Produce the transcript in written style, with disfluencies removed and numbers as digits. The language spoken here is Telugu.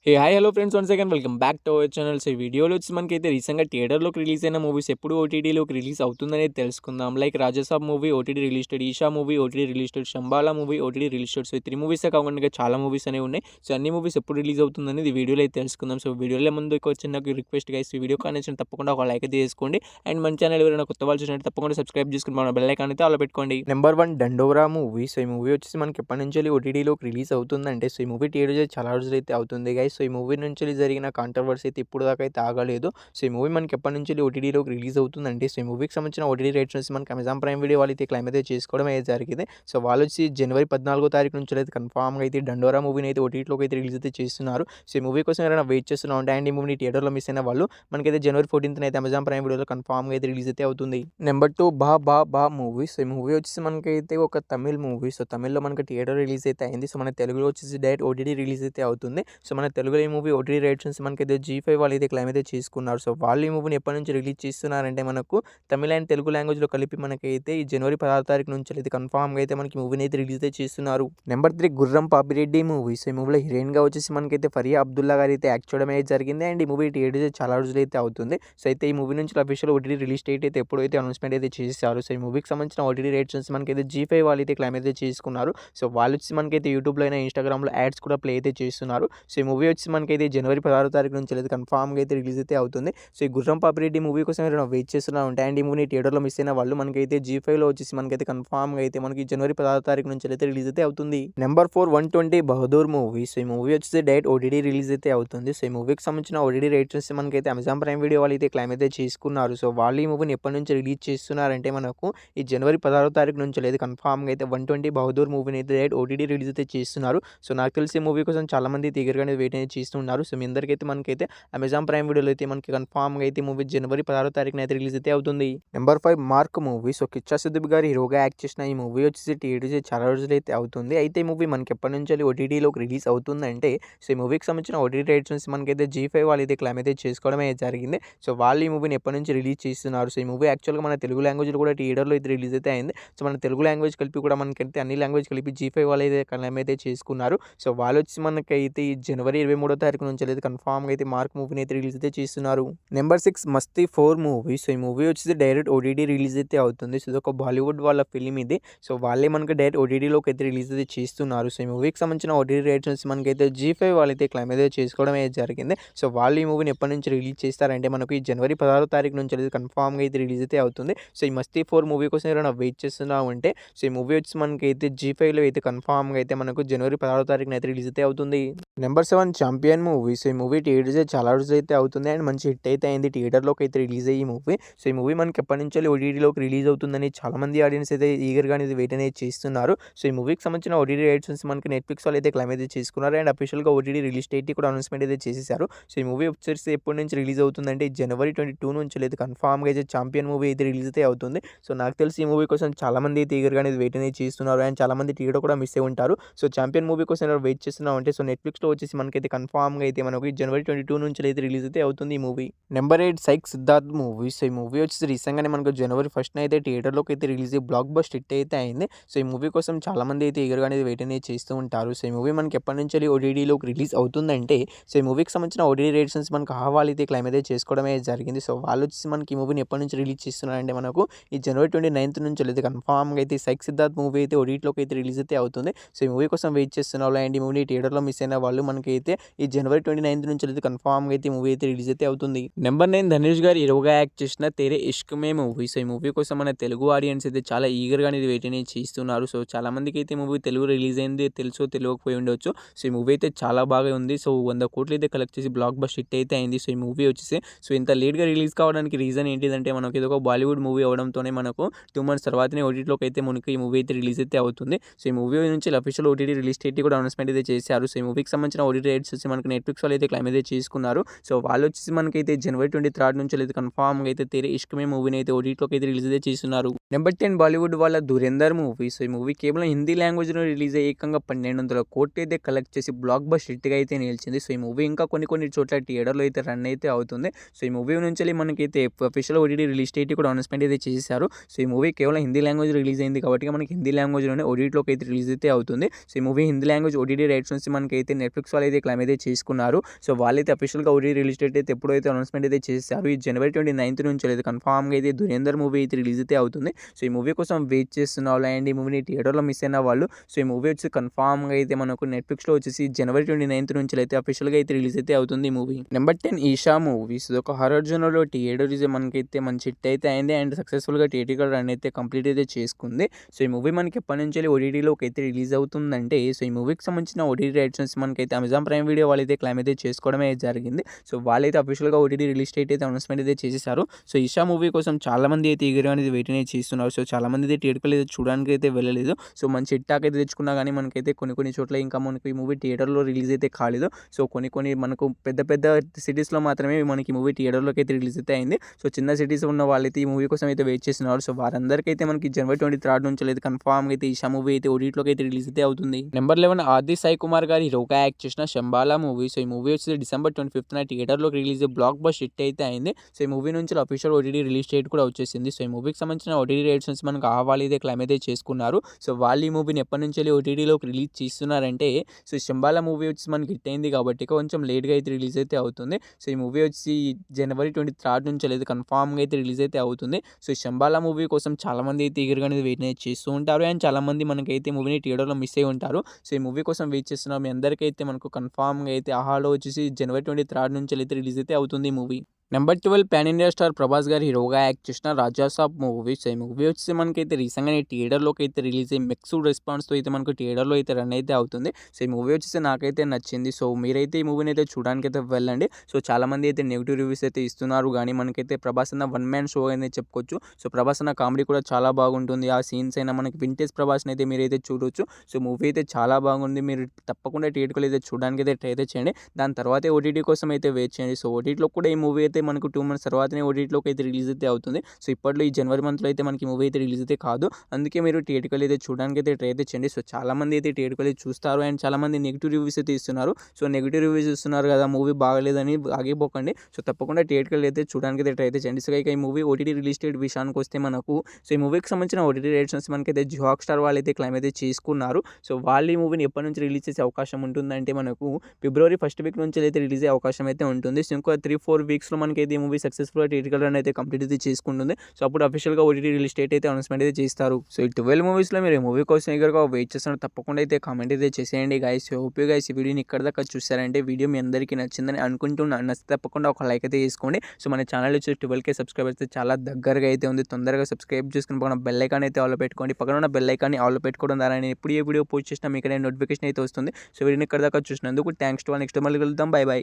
Hi hello friends, once again welcome back to our channel. So ఈ వీడియోలో వచ్చి మనకైతే రీసెంట్గా థియేటర్లోకి రిలీజ్ అయిన మూవీస్ ఎప్పుడు ఓటీటీలోకి రిలీజ్ అవుతుందనేది తెలుసుకుందాం. Like Rajasaab movie OTT released, Eesha movie OTT released, Shambhala movie OTT released. So ఈ 3 మూవీసే కాకుండా చాలా మూవీస్ అనేవి ఉన్నాయి. సో అన్ని మూవీస్ ఎప్పుడు రిలీజ్ అవుతుందనేది ఈ వీడియోలో అయితే తెలుసుకుందాం. సో వీడియోలో ముందు ఒక చిన్న రిక్వెస్ట్ గైస్, ఈ వీడియో కానీ తప్పకుండా ఒక లైక్ అయితే చేసుకోండి. అండ్ మన ఛానల్ ఎవరైనా కొత్త వాళ్ళు చూసినట్టు తప్పకుండా సబ్స్క్రైబ్ చేసుకుని మన బెల్ ఐకాన్ అయితే అలా పెట్టుకోండి. నెంబర్ 1 దండోరా మూవీ. సో ఈ మూవీ వచ్చేసి మనకి ఎప్పటి నుంచి ఓటీటీలోకి రిలీజ్ అవుతుందంటే, సో ఈ మూవీ థియేటర్ చాలా రోజులు అయితే అవుతుంది గైస్. సో ఈ మూవీ నుంచి జరిగిన కాంట్రవర్సీ అయితే ఇప్పుడు దాకా అయితే ఆగలేదు. సో ఈ మూవీ మనకి ఎప్పటి నుంచి ఓటీటీలోకి రిలీజ్ అవుతుందంటే, సో ఈ మూవీకి సంబంధించిన ఓటీటీ రైట్స్ నుంచి మనకి అమెజాన్ ప్రైమ్ వీడియో వాళ్ళు అయితే క్లైమ్ అయితే చేసుకోవడం అయితే జరిగింది. సో వాళ్ళు వచ్చి జనవరి 14వ తారీఖు నుంచి అయితే కన్ఫామ్గా అయితే దండోరా మూవీని అయితే ఓటీటీలోకి అయితే రిలీజ్ అయితే చేస్తున్నారు. సో ఈ మూవీ కోసం ఎవరైనా వెయిట్ చేస్తున్నా ఉంటే అండ్ ఈ మూవీని థియేటర్లో మిస్ అయిన వాళ్ళు మనకైతే జనవరి 14th అయితే అమెజాన్ ప్రైమ్ వీడియోలో కన్ఫామ్గా అయితే రిలీజ్ అయితే అవుతుంది. నెంబర్ 2 బా బా బా మూవీ. సో ఈ మూవీ వచ్చేసి మనకైతే ఒక తమిళ్ మూవీ. సో తమిళ్లో మనకి థియేటర్ రిలీజ్ అయితే అయింది. సో మన తెలుగులో వచ్చేసి డైరెక్ట్ ఓటీటీ రిలీజ్ అయితే అవుతుంది. సో మన తెలుగులో ఈ మూవీ ఓటీటీ రైట్స్ మనకైతే G5 వాళ్ళు అయితే క్లైమ్ అయితే చేసుకున్నారు. సో వాళ్ళు ఈ మూవీని ఎప్పటి నుంచి రిలీజ్ చేస్తున్నారంటే, మనకు తమిళ అండ్ తెలుగు లాంగ్వేజ్లో కలిపి మనకైతే ఈ జనవరి 16వ తారీఖు నుంచి అయితే కన్ఫామ్గా అయితే మనకి మూవీని అయితే రిలీజ్ అయితే చేస్తున్నారు. నెంబర్ 3 గుర్రం పాపిరెడ్డి మూవీ. సో ఈ మూవీలో హీరోయిన్గా వచ్చేసి మనకైతే ఫరియా అబ్దుల్లా గారు అయితే యాక్ట్ చేయడం అయితే జరిగింది. అండ్ ఈ మూవీ థియేటర్ చాలా రోజులు అయితే అవుతుంది. సో అయితే ఈ మూవీ నుంచి అఫీషియల్ ఓటీటీ రిలీజ్ డేట్ అయితే ఎప్పుడైతే అనౌన్స్మెంట్ అయితే చేశారు. సో ఈ మూవీకి సంబంధించిన ఓటీటీ రేట్స్ మనకైతే G5 వాళ్ళు అయితే క్లైమ్ అయితే చేసుకున్నారు. సో వాళ్ళు వచ్చి మనకైతే యూట్యూబ్లో అయినా ఇన్స్టాగ్రామ్లో యాడ్స్ కూడా ప్లే అయితే చేస్తున్నారు. సో ఈ మూవీ వచ్చి మనకైతే జనవరి 16వ తారీఖు నుంచి అయితే కన్ఫామ్గా అయితే రిలీజ్ అయితే అవుతుంది. సో ఈ గుర్రం పాపిరెడ్డి మూవీ కోసం ఎవరైనా వెయిట్ చేస్తున్నా ఉంటే అండ్ ఈ మూవీని థియేటర్లో మిస్ అయిన వాళ్ళు మనకైతే G5లో వచ్చేసి మనకైతే కన్ఫామ్గా అయితే మనకి జనవరి 16వ తారీఖు నుంచి అయితే రిలీజ్ అయితే అవుతుంది. Number 4 120 Bahadur movie. సో ఈ మూవీ వచ్చేసి డైరెక్ట్ ఓటీటీ రిలీజ్ అయితే అవుతుంది. సో ఈ మూవీకి సంబంధించిన ఓటీటీ రేట్స్ మనకైతే అమెజాన్ ప్రైమ్ వీడియో వాళ్ళు అయితే క్లైమ్ అయితే చేసుకున్నారు. సో వాళ్ళు ఈ మూవీని ఎప్పటి నుంచి రిలీజ్ చేస్తున్నారంటే, మనకు ఈ జనవరి 16వ తారీఖు నుంచి అయితే కన్ఫామ్గా అయితే 120 బహదూర్ మూవీని అయితే డైరెక్ట్ ఓటీటీ రిలీజ్ అయితే చేస్తున్నారు. సో నాకు తెలిసి మూవీ కోసం చాలా మంది తీగరగానే వెయిట్ అయితే చేస్తున్నారు. సో మీ అందరికైతే మనకైతే అమెజాన్ ప్రైమ్ వీడియోలో అయితే మనకి కన్ఫామ్గా అయితే మూవీ జనవరి 16వ తారీఖున అయితే రిలీజ్ అయితే అవుతుంది. Number 5 mark movie. So Kichcha Sudeep గారు హీరోగా యాక్ట్ చేసిన ఈ మూవీ వచ్చేసి థియేటర్ చాలా రోజులు అయితే అవుతుంది. అయితే ఈ మూవీ మనకి ఎప్పటి నుంచి ఓటీటీలోకి రిలీజ్ అవుతుందంటే, సో ఈ మూవీకి సంబంధించిన ఓటీటీ రైట్స్ నుంచి మనకైతే G5 వాళ్ళు అయితే క్లైమ్ అయితే చేసుకోవడం అయితే జరిగింది. సో వాళ్ళు ఈ మూవీని ఎప్పటి నుంచి రిలీజ్ చేస్తున్నారు. సో ఈ మూవీ యాక్చువల్గా మన తెలుగు లాంగ్వేజ్లో కూడా థియేటర్లో అయితే రిలీజ్ అయితే అయింది. సో మన తెలుగు లాంగ్వేజ్ కలిపి కూడా మనకైతే అన్ని లాంగ్వేజ్ కలిపి G5 వాళ్ళు అయితే క్లైమ్ అయితే చేసుకున్నారు. సో వాళ్ళు వచ్చి మనకైతే ఈ జనవరి 23వ తారీఖు నుంచి అయితే కన్ఫామ్గా అయితే మార్క్ మూవీని అయితే రిలీజ్ అయితే చేస్తున్నారు. నెంబర్ 6 మస్తీ 4 మూవీ. సో ఈ మూవీ వచ్చేసి డైరెక్ట్ ఓటీటీ రిలీజ్ అయితే అవుతుంది. సో ఇది ఒక బాలీవుడ్ వాళ్ళ ఫిల్మ్ ఇది. సో వాళ్ళే మనకి డైరెక్ట్ ఓటీటీలోకి అయితే రిలీజ్ అయితే చేస్తున్నారు. సో ఈ మూవీకి సంబంధించిన ఓటీటీ రేట్స్ మనకైతే G5 వాళ్ళైతే క్లైమ్ అయితే చేసుకోవడం అయితే జరిగింది. సో వాళ్ళు ఈ మూవీని ఎప్పటి నుంచి రిలీజ్ చేస్తారంటే, మనకు ఈ జనవరి 16వ తారీఖు నుంచి అయితే కన్ఫామ్గా అయితే రిలీజ్ అయితే అవుతుంది. సో ఈ మస్తీ 4 మూవీ కోసం ఎవరైనా వెయిట్ చేస్తున్నా ఉంటే, సో ఈ మూవీ వచ్చి మనకైతే G5లో అయితే కన్ఫామ్గా అయితే మనకు జనవరి 16వ తారీఖున అయితే రిలీజ్ అయితే అవుతుంది. Number 7 champion movie. సో ఈ మూవీ థియేటర్స్ చాలా రోజులు అయితే అవుతుంది అండ్ మంచి హిట్ అయితే అయింది. థియేటర్లోకి అయితే రిలీజ్ అయ్యి మూవీ. సో ఈ మూవీ మనకి ఎప్పటి నుంచి ఓటీటీలోకి రిలీజ్ అవుతుందని చాలా మంది ఆడియన్స్ అయితే ఈగర్గా అనేది వెయిట్ అనేది చేస్తున్నారు. సో ఈ మూవీకి సంబంధించిన ఓటీటీ రైట్స్ మనకి నెట్ఫ్లిక్స్ వాళ్ళు అయితే క్లైమ్ అయితే చేసుకున్నారు అండ్ అఫీషియల్గా ఓటీటీ రిలీజ్ డేట్ కూడా అనౌన్స్మెంట్ అయితే చేసేసారు. సో ఈ మూవీ వచ్చేసి ఎప్పటి నుంచి రిలీజ్ అవుతుందంటే జనవరి 22 నుంచి అయితే కన్ఫామ్గా అయితే ఛాంపియన్ మూవీ అయితే రిలీజ్ అయితే అవుతుంది. సో నాకు తెలిసి ఈ మూవీ కోసం చాలా మంది అయితే ఈగర్గా అనేది వెయిట్ అనేది చేస్తున్నారు అండ్ చాలా మంది థియేటర్ కూడా మిస్ అయి ఉంటారు. సో ఛాంపియన్ మూవీ కోసం వెయిట్ చేస్తున్నాం అంటే, సో నెట్ఫ్లిక్స్లో వచ్చేసి మనకైతే కన్ఫామ్గా అయితే మనకి జనవరి 22 నుంచి అయితే రిలీజ్ అయితే అవుతుంది ఈ movie. Number 8 psych Siddharth movie. So ఈ మూవీ వచ్చేసి రీసెంట్గానే మనకు జనవరి 1st అయితే థియేటర్లోకి అయితే రిలీజ్ అయ్యి బ్లాక్ బస్టర్ హిట్ అయితే అయింది. సో ఈ మూవీ కోసం చాలా మంది అయితే ఈగర్గా అనేది వెయిట్ అనేది చేస్తూ ఉంటారు. సో ఈ మూవీ మనకి ఎప్పటి నుంచి ఓటీటీలోకి రిలీజ్ అవుతుందంటే, సో ఈ మూవీకి సంబంధించిన ఓటీటీ రేట్స్ మనకు హావాల్ అయితే క్లైమ్ అయితే చేసుకోవడమే జరిగింది. సో వాళ్ళు వచ్చేసి మనకి ఈ మూవీని ఎప్పటి నుంచి రిలీజ్ చేస్తున్నారంటే, మనకు ఈ జనవరి 29th నుంచి అయితే కన్ఫామ్గా అయితే సైక్ సిద్ధార్థ్ మూవీ అయితే ఓటీటీలోకి అయితే రిలీజ్ అయితే అవుతుంది. సో ఈ మూవీ కోసం వెయిట్ చేస్తున్న వాళ్ళు అండ్ ఈ మూవీ థియేటర్లో మిస్ అయిన వాళ్ళు మనకైతే ఈ జనవరి 29th నుంచి అయితే కన్ఫామ్గా అయితే మూవీ అయితే రిలీజ్ అయితే అవుతుంది. నెంబర్ 9 ధనుష్ గారు హీరోగా యాక్ట్ చేసిన తేరే ఇష్క్ మే మూవీ. సో ఈ మూవీ కోసం మన తెలుగు ఆడియన్స్ అయితే చాలా ఈగర్గా అనేది వెయిట్ అనేది చేస్తున్నారు. సో చాలా మందికి అయితే మూవీ తెలుగు రిలీజ్ అయింది తెలుసో తెలియకపోయి ఉండొచ్చు. సో ఈ మూవీ అయితే చాలా బాగా ఉంది. సో 100 కోట్లు అయితే కలెక్ట్ చేసి బ్లాక్ బస్టర్ హిట్ అయితే అయింది. సో ఈ మూవీ వచ్చేసి సో ఇంత లేట్గా రిలీజ్ కావడానికి రీజన్ ఏంటిదంటే, మనకి ఇది ఒక బాలీవుడ్ మూవీ అవడంతోనే మనకు 2 months తర్వాతనే ఓటీటీలోకి అయితే మనకి ఈ మూవీ అయితే రిలీజ్ అయితే అవుతుంది. సో ఈ మూవీ నుంచి అఫీషియల్ ఓటీటీ రిలీజ్ డేట్ కూడా అనౌన్స్మెంట్ అయితే చేశారు. సో ఈ మూవీకి సంబంధించిన ఓటీటీ రైట్స్ వచ్చి మనకి నెట్ఫ్లిక్స్ వాళ్ళు అయితే క్లైమ్ అయితే చేసుకున్నారు. సో వాళ్ళు వచ్చేసి మనకైతే జనవరి 23rd నుంచి అయితే కన్ఫామ్గా అయితే తేరే ఇష్క్ మే మూవీని అయితే ఓటీటీలోకి అయితే రిలీజ్ అయితే చేస్తున్నారు. నెంబర్ 10 బాలీవుడ్ వాళ్ళ దురేందర్ మూవీ. సో ఈ మూవీ కేవలం హిందీ లాంగ్వేజ్లో రిలీజ్ అయ్యి ఏకంగా 1200 కోట్లు అయితే కలెక్ట్ చేసి బ్లాక్ బస్టర్ హిట్గా అయితే నిలిచింది. సో ఈ మూవీ ఇంకా కొన్ని చోట్ల థియేటర్లో అయితే రన్ అయితే అవుతుంది. సో ఈ మూవీ నుంచి మనకైతే అఫీషియల్ ఓటీటీ రిలీజ్ డేట్ కూడా అనౌన్స్మెంట్ అయితే చేశారు. సో ఈ మూవీ కేవలం హిందీ లాంగ్వేజ్ రిలీజ్ అయింది కాబట్టి మనకి హిందీ లాంగ్వేజ్లోనే ఓటీటీలోకి అయితే రిలీజ్ అయితే అవుతుంది. సో ఈ movie Hindi language OTT rights నుంచి మనకైతే నెట్ఫ్లిక్స్ వాళ్ళు అయితే క్లైమ్ క్లైమ్ అయితే చేసుకున్నారు. సో వాళ్ళైతే అఫీషియల్గా ఓటీటీ రిలీజ్ డేట్ అయితే ఎప్పుడైతే అనౌన్స్మెంట్ అయితే చేశారు. ఈ జనవరి 29th నుంచి లేదు కన్ఫామ్గా అయితే ధురేందర్ మూవీ అయితే రిలీజ్ అయితే అవుతుంది. సో ఈ మూవీ కోసం వెయిట్ చేస్తున్న వాళ్ళు అండ్ ఈ మూవీని థియేటర్లో మిస్ అయిన వాళ్ళు సో ఈ మూవీ వచ్చి కన్ఫామ్గా అయితే మనకు నెట్ఫ్లిక్స్లో వచ్చేసి జనవరి 29th నుంచి అయితే అఫీషియల్గా అయితే రిలీజ్ అయితే అవుతుంది ఈ మూవీ. Number 10 Isha movies. ఇది ఒక హారర్ జోనర్లో థియేటర్ మనకైతే మంచి హిట్ అయితే అయింది అండ్ సక్సెస్ఫుల్గా థియేటర్ రన్ అయితే కంప్లీట్ అయితే చేసుకుంది. సో ఈ మూవీ మనకి ఎప్పటి నుంచి ఓటీటీలోకి అయితే రిలీజ్ అవుతుందంటే సో ఈ మూవీకి సంబంధించిన ఓటీటీ రైట్స్ మనకైతే అమెజాన్ ప్రైమ్ వీడియో వాళ్ళైతే క్లైమ్ అయితే చేసుకోవడమే జరిగింది. సో వాళ్ళైతే అఫీషియల్గా ఓటీటీ రిలీజ్ డేట్ అయితే అనౌన్స్మెంట్ అయితే చేసేసారు. సో ఈషా మూవీ కోసం చాలా మంది అయితే ఈగర్గా అనేది వెయిట్ అనేది చేస్తున్నారు. సో చాలా మంది అయితే థియేటర్కి అయితే చూడడానికి అయితే వెళ్ళలేదు. సో మంచి హిట్ టాక్ అయితే తెచ్చుకున్నా కానీ మనకైతే కొన్ని చోట్ల ఇంకా మనకి ఈ మూవీ థియేటర్లో రిలీజ్ అయితే కాలేదు. సో కొన్ని మనకు పెద్ద సిటీస్లో మాత్రమే మనకి మూవీ థియేటర్లోకి అయితే రిలీజ్ అయితే అయింది. సో చిన్న సిటీస్ ఉన్న వాళ్ళైతే ఈ మూవీ కోసం అయితే వెయిట్ చేస్తున్నారు. సో వారందరికీ అయితే మనకి జనవరి 23rd నుంచి లేదు కన్ఫామ్ అయితే ఈషా మూవీ అయితే ఓటీటీలోకి అయితే రిలీజ్ అయితే అవుతుంది. నెంబర్ 11 ఆది సాయి కుమార్ గారి హీరోగా యాక్ట్ చేసిన శంబాలా మూవీ. సో ఈ మూవీ వచ్చి డిసెంబర్ 25th థియేటర్లోకి రిలీజ్ బ్లాక్ బస్ హిట్ అయితే అయింది. సో ఈ మూవీ నుంచి అఫీషియల్ ఓటీటీ రిలీజ్ డేట్ కూడా వచ్చేసింది. సో ఈ మూవీకి సంబంధించిన ఓటీటీ రైట్స్ నుంచి మనకు వాళ్ళు అయితే క్లైమ్ అయితే చేసుకున్నారు. సో వాళ్ళు ఈ మూవీని ఎప్పటి నుంచి ఓటీటీలోకి రిలీజ్ చేస్తున్నారంటే సో శంబాలా మూవీ వచ్చి మనకి హిట్ అయింది కాబట్టి కొంచెం లేట్గా అయితే రిలీజ్ అయితే అవుతుంది. సో ఈ మూవీ వచ్చి జనవరి 23rd నుంచి లేదు కన్ఫామ్గా అయితే రిలీజ్ అయితే అవుతుంది. సో ఈ శంబాలా మూవీ కోసం చాలామంది అయితే ఈగర్గా అనేది వెయిట్ చేస్తూ ఉంటారు అండ్ చాలామంది మనకైతే మూవీని థియేటర్లో మిస్ అయి ఉంటారు. సో ఈ మూవీ కోసం వెయిట్ చేస్తున్నాం. మీ అందరికైతే మనకు కన్ఫామ్గా అయితే ఆహాలో వచ్చేసి జనవరి 23rd నుంచి అయితే రిలీజ్ అయితే అవుతుంది ఈ movie. Number 12 pan India star Prabhas గారు హీరోగా యాక్ట్ చేసిన రాజాసాబ్ మూవీ. సో ఈ మూవీ వచ్చేసి మనకైతే రీసెంట్గానే థియేటర్లోకి అయితే రిలీజ్ అయ్యి మిక్స్డ్ రెస్పాన్స్తో అయితే మనకు థియేటర్లో అయితే రన్ అయితే అవుతుంది. సో ఈ మూవీ వచ్చేసి నాకైతే నచ్చింది. సో మీరైతే ఈ మూవీని అయితే చూడడానికి అయితే వెళ్ళండి. సో చాలామంది అయితే నెగిటివ్ రివ్యూస్ అయితే ఇస్తున్నారు కానీ మనకైతే ప్రభాస్ అన్న వన్ మ్యాన్ షో అనేది చెప్పుకోవచ్చు. సో ప్రభాస్ అన్న కామెడీ కూడా చాలా బాగుంటుంది. ఆ సీన్స్ అయినా మనకి వింటేజ్ ప్రభాస్ని అయితే మీరైతే చూడొచ్చు. సో మూవీ అయితే చాలా బాగుంది. మీరు తప్పకుండా థియేటర్లో అయితే చూడడానికి అయితే ట్రై అయితే చేయండి. దాని తర్వాతే ఓటీటీ కోసం అయితే వెయిట్ చేయండి. సో ఓటీటీలో కూడా ఈ మూవీ అయితే మనకు 2 months తర్వాతనే ఓటీటీలోకి అయితే రిలీజ్ అయితే అవుతుంది. సో ఇప్పట్లో ఈ జనవరి మంత్లో అయితే మనకి మూవీ అయితే రిలీజ్ అయితే కాదు. అందుకే మీరు థియేటర్కి అయితే చూడడానికి అయితే ట్రై అయితే చేయండి. సో చాలామంది అయితే థియేటర్కి అయితే చూస్తారు అండ్ చాలామంది నెగిటివ్ రివ్యూస్ అయితే ఇస్తున్నారు. సో నెగిటివ్ రివ్యూస్ ఇస్తున్నారు కదా మూవీ బాగలేదని ఆగిపోకండి. సో తప్పకుండా థియేటర్కి అయితే చూడడానికి అయితే ట్రై అయితే చేయండి. సో ఇక ఈ మూవీ ఓటీటీ రిలీజ్ డేట్ విషయానికి వస్తే మనకు సో ఈ మూవీకి సంబంధించిన ఓటీటీ రైట్స్ మనకైతే జియో హాట్‌స్టార్ వాళ్ళు అయితే క్లైమ్ అయితే చేసుకున్నారు. సో వాళ్ళు ఈ మూవీని ఎప్పటి నుంచి రిలీజ్ చేసే అవకాశం ఉంటుందంటే మనకు ఫిబ్రవరి 1st వీక్ నుంచి అయితే రిలీజ్ అయ్యే అవకాశం అయితే ఉంటుంది. సో ఇంకో 3-4 వీక్స్లో మనకైతే ఈ మూవీ సక్సెస్ఫుల్గా థియేటర్కల్ రన్ అయితే కంప్లీట్ అయితే చేసుకుంటుంది. సో అప్పుడు అఫీషియల్గా ఓటీటీ రిలీజ్ డేట్ అయితే అనౌన్స్మెంట్ అయితే చేస్తారు. సో ఈ 12 మూవీస్లో మీరు ఈ మూవీ కోసం ఎగరగా వెయిట్ చేస్తున్నారు తప్పకుండా అయితే కామెంట్ అయితే చేసేయండి guys. So hope you guys ఈ వీడియోని ఇక్కడ దాకా చూసారంటే వీడియో మీ అందరికీ నచ్చిందని అనుకుంటున్నాను. నచ్చితే తప్పకుండా ఒక లైక్ అయితే చేసుకోండి. సో మన ఛానల్ వచ్చి 12K సబ్స్క్రైబర్స్ అయితే చాలా దగ్గరగా అయితే ఉంది. తొందరగా సబ్స్క్రైబ్ చేసుకుని పక్కన బెల్ ఐకాన్ అయితే ఆన్లో పెట్టుకోండి. పక్కన ఉన్న బెల్ ఐకాన్ని ఆన్లో పెట్టుకోవడం ద్వారా నేను ఎప్పుడు ఏ వీడియో పోస్ట్ చేసినా మీకు నోటిఫికేషన్ అయితే వస్తుంది. సో వీడియోని ఇక్కడ దాకా చూసినందుకు థ్యాంక్స్ టు ఆల్. నెక్స్ట్ మళ్ళీ కలుద్దాం. By by.